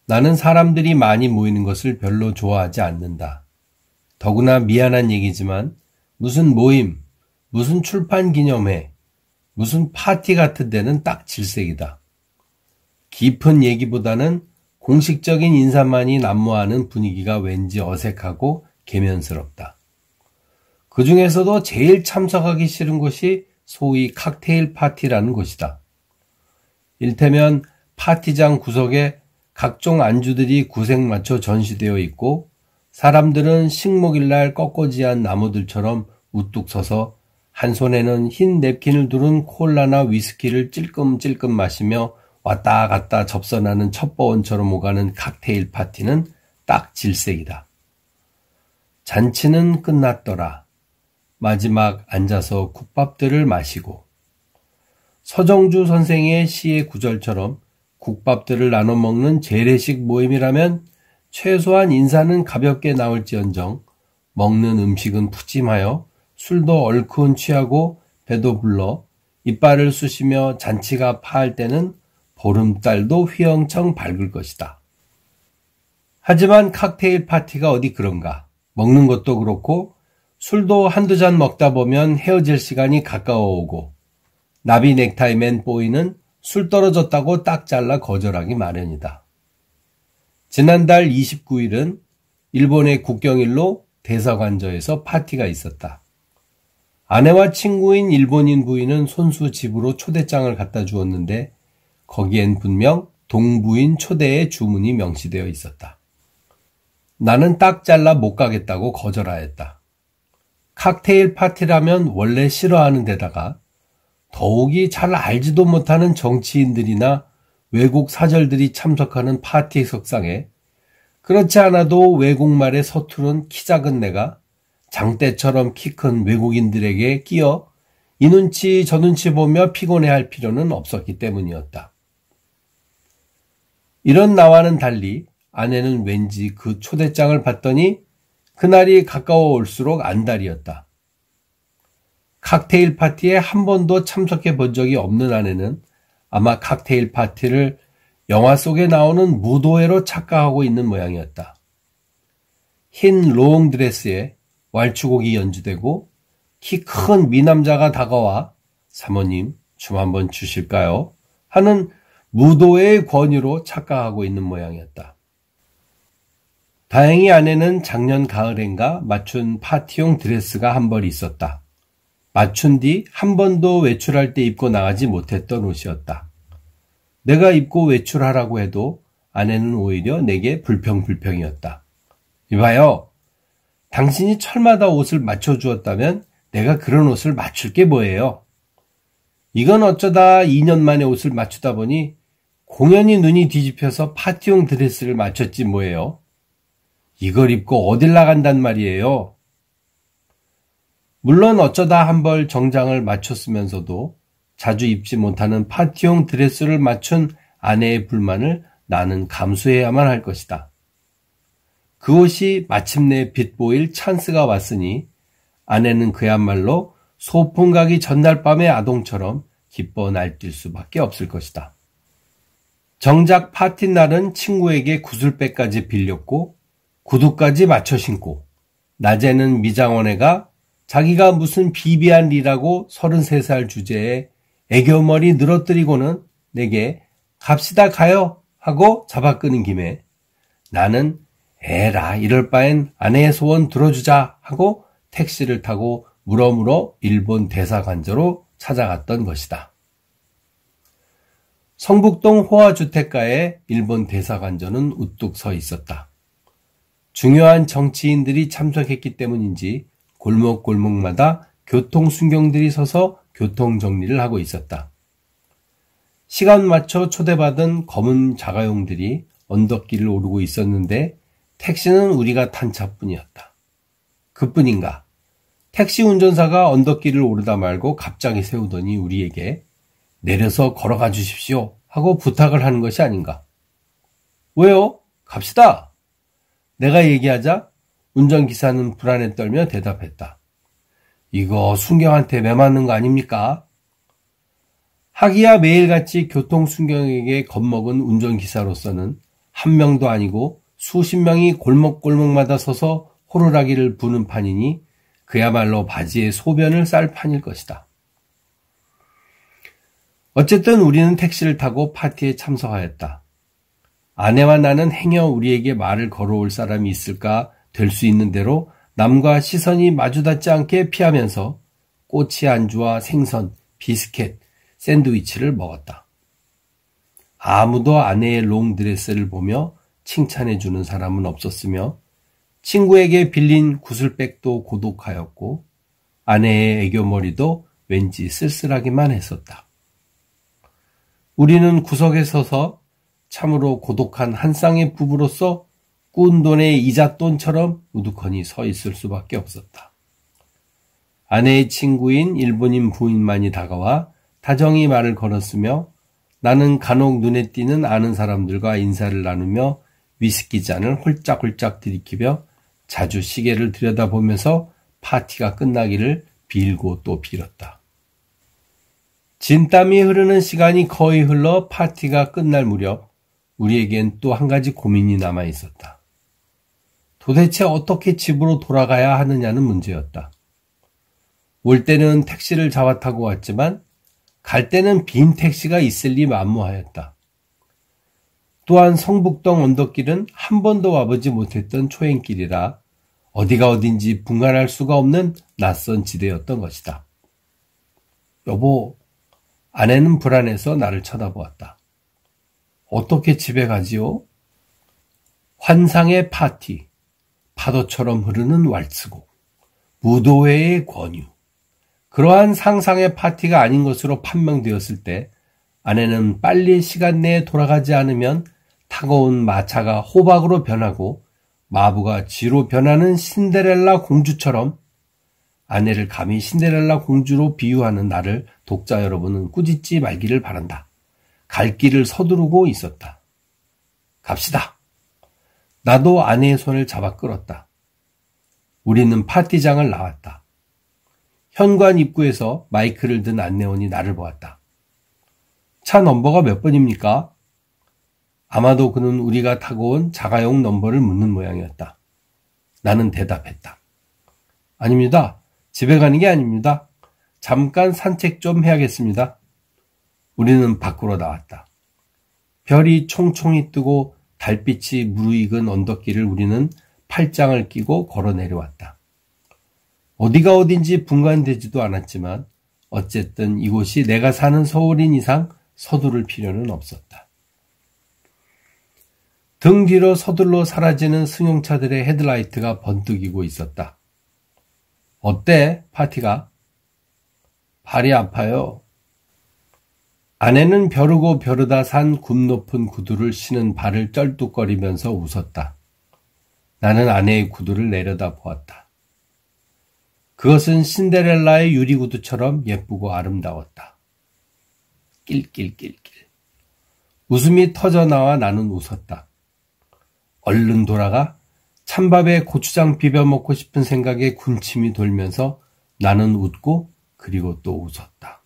나는 사람들이 많이 모이는 것을 별로 좋아하지 않는다. 더구나 미안한 얘기지만 무슨 모임, 무슨 출판 기념회, 무슨 파티 같은 데는 딱 질색이다. 깊은 얘기보다는 공식적인 인사만이 난무하는 분위기가 왠지 어색하고 계면스럽다. 그 중에서도 제일 참석하기 싫은 곳이 소위 칵테일 파티라는 곳이다. 일테면 파티장 구석에 각종 안주들이 구색맞춰 전시되어 있고 사람들은 식목일날 꺾어지한 나무들처럼 우뚝 서서 한 손에는 흰 냅킨을 두른 콜라나 위스키를 찔끔찔끔 마시며 왔다 갔다 접선하는 첩보원처럼 오가는 칵테일 파티는 딱 질색이다. 잔치는 끝났더라. 마지막 앉아서 국밥들을 마시고 서정주 선생의 시의 구절처럼 국밥들을 나눠 먹는 재래식 모임이라면 최소한 인사는 가볍게 나올지언정 먹는 음식은 푸짐하여 술도 얼큰 취하고 배도 불러 이빨을 쑤시며 잔치가 파할 때는 보름달도 휘영청 밝을 것이다. 하지만 칵테일 파티가 어디 그런가. 먹는 것도 그렇고 술도 한두 잔 먹다 보면 헤어질 시간이 가까워 오고 나비 넥타이 맨 보이는 술 떨어졌다고 딱 잘라 거절하기 마련이다. 지난달 29일은 일본의 국경일로 대사관저에서 파티가 있었다. 아내와 친구인 일본인 부인은 손수 집으로 초대장을 갖다 주었는데 거기엔 분명 동부인 초대의 주문이 명시되어 있었다. 나는 딱 잘라 못 가겠다고 거절하였다. 칵테일 파티라면 원래 싫어하는 데다가 더욱이 잘 알지도 못하는 정치인들이나 외국 사절들이 참석하는 파티 석상에 그렇지 않아도 외국말에 서투른 키 작은 내가 장대처럼 키 큰 외국인들에게 끼어 이 눈치 저 눈치 보며 피곤해할 필요는 없었기 때문이었다. 이런 나와는 달리 아내는 왠지 그 초대장을 받더니 그날이 가까워 올수록 안달이었다. 칵테일 파티에 한 번도 참석해 본 적이 없는 아내는 아마 칵테일 파티를 영화 속에 나오는 무도회로 착각하고 있는 모양이었다. 흰 롱드레스에 왈츠곡이 연주되고 키 큰 미남자가 다가와 사모님 춤 한번 추실까요? 하는 무도회의 권유로 착각하고 있는 모양이었다. 다행히 아내는 작년 가을엔가 맞춘 파티용 드레스가 한 벌 있었다. 맞춘 뒤 한 번도 외출할 때 입고 나가지 못했던 옷이었다. 내가 입고 외출하라고 해도 아내는 오히려 내게 불평이었다. 이봐요. 당신이 철마다 옷을 맞춰주었다면 내가 그런 옷을 맞출 게 뭐예요? 이건 어쩌다 2년 만에 옷을 맞추다 보니 공연히 눈이 뒤집혀서 파티용 드레스를 맞췄지 뭐예요? 이걸 입고 어딜 나간단 말이에요? 물론 어쩌다 한 벌 정장을 맞췄으면서도 자주 입지 못하는 파티용 드레스를 맞춘 아내의 불만을 나는 감수해야만 할 것이다. 그 옷이 마침내 빛보일 찬스가 왔으니 아내는 그야말로 소풍 가기 전날 밤의 아동처럼 기뻐 날뛸 수밖에 없을 것이다. 정작 파티 날은 친구에게 구슬백까지 빌렸고 구두까지 맞춰 신고 낮에는 미장원애가 자기가 무슨 비비안 리라고 33살 주제에 애교머리 늘어뜨리고는 내게 갑시다 가요 하고 잡아끄는 김에 나는 에라 이럴 바엔 아내의 소원 들어주자 하고 택시를 타고 물어물어 일본 대사관저로 찾아갔던 것이다. 성북동 호화주택가에 일본 대사관저는 우뚝 서 있었다. 중요한 정치인들이 참석했기 때문인지 골목골목마다 교통순경들이 서서 교통정리를 하고 있었다. 시간 맞춰 초대받은 검은 자가용들이 언덕길을 오르고 있었는데 택시는 우리가 탄 차뿐이었다. 그뿐인가? 택시 운전사가 언덕길을 오르다 말고 갑자기 세우더니 우리에게 내려서 걸어가 주십시오 하고 부탁을 하는 것이 아닌가? 왜요? 갑시다. 내가 얘기하자 운전기사는 불안에 떨며 대답했다. 이거 순경한테 매 맞는 거 아닙니까? 하기야 매일같이 교통순경에게 겁먹은 운전기사로서는 한 명도 아니고 수십 명이 골목골목마다 서서 호루라기를 부는 판이니 그야말로 바지에 소변을 쌀 판일 것이다. 어쨌든 우리는 택시를 타고 파티에 참석하였다. 아내와 나는 행여 우리에게 말을 걸어올 사람이 있을까 될 수 있는 대로 남과 시선이 마주닿지 않게 피하면서 꼬치 안주와 생선, 비스켓, 샌드위치를 먹었다. 아무도 아내의 롱드레스를 보며 칭찬해주는 사람은 없었으며 친구에게 빌린 구슬백도 고독하였고 아내의 애교머리도 왠지 쓸쓸하기만 했었다. 우리는 구석에 서서 참으로 고독한 한 쌍의 부부로서 꾼 돈의 이잣돈처럼 우두커니 서 있을 수밖에 없었다. 아내의 친구인 일본인 부인만이 다가와 다정히 말을 걸었으며 나는 간혹 눈에 띄는 아는 사람들과 인사를 나누며 위스키 잔을 홀짝홀짝 들이키며 자주 시계를 들여다보면서 파티가 끝나기를 빌고 또 빌었다. 진땀이 흐르는 시간이 거의 흘러 파티가 끝날 무렵 우리에겐 또 한 가지 고민이 남아 있었다. 도대체 어떻게 집으로 돌아가야 하느냐는 문제였다. 올 때는 택시를 잡아 타고 왔지만 갈 때는 빈 택시가 있을 리 만무하였다. 또한 성북동 언덕길은 한 번도 와보지 못했던 초행길이라 어디가 어딘지 분간할 수가 없는 낯선 지대였던 것이다. 여보, 아내는 불안해서 나를 쳐다보았다. 어떻게 집에 가지요? 환상의 파티, 파도처럼 흐르는 왈츠곡, 무도회의 권유. 그러한 상상의 파티가 아닌 것으로 판명되었을 때 아내는 빨리 시간 내에 돌아가지 않으면 타고 온 마차가 호박으로 변하고 마부가 쥐로 변하는 신데렐라 공주처럼 아내를 감히 신데렐라 공주로 비유하는 나를 독자 여러분은 꾸짖지 말기를 바란다. 갈 길을 서두르고 있었다. 갑시다. 나도 아내의 손을 잡아 끌었다. 우리는 파티장을 나왔다. 현관 입구에서 마이크를 든 안내원이 나를 보았다. 차 넘버가 몇 번입니까? 아마도 그는 우리가 타고 온 자가용 넘버를 묻는 모양이었다. 나는 대답했다. 아닙니다. 집에 가는 게 아닙니다. 잠깐 산책 좀 해야겠습니다. 우리는 밖으로 나왔다. 별이 총총히 뜨고 달빛이 무르익은 언덕길을 우리는 팔짱을 끼고 걸어 내려왔다. 어디가 어딘지 분간되지도 않았지만 어쨌든 이곳이 내가 사는 서울인 이상 서두를 필요는 없었다. 등 뒤로 서둘러 사라지는 승용차들의 헤드라이트가 번뜩이고 있었다. 어때, 파티가? 발이 아파요. 아내는 벼르고 벼르다 산 굽 높은 구두를 신은 발을 쩔뚝거리면서 웃었다. 나는 아내의 구두를 내려다 보았다. 그것은 신데렐라의 유리구두처럼 예쁘고 아름다웠다. 낄낄낄낄. 웃음이 터져나와 나는 웃었다. 얼른 돌아가 찬밥에 고추장 비벼 먹고 싶은 생각에 군침이 돌면서 나는 웃고 그리고 또 웃었다.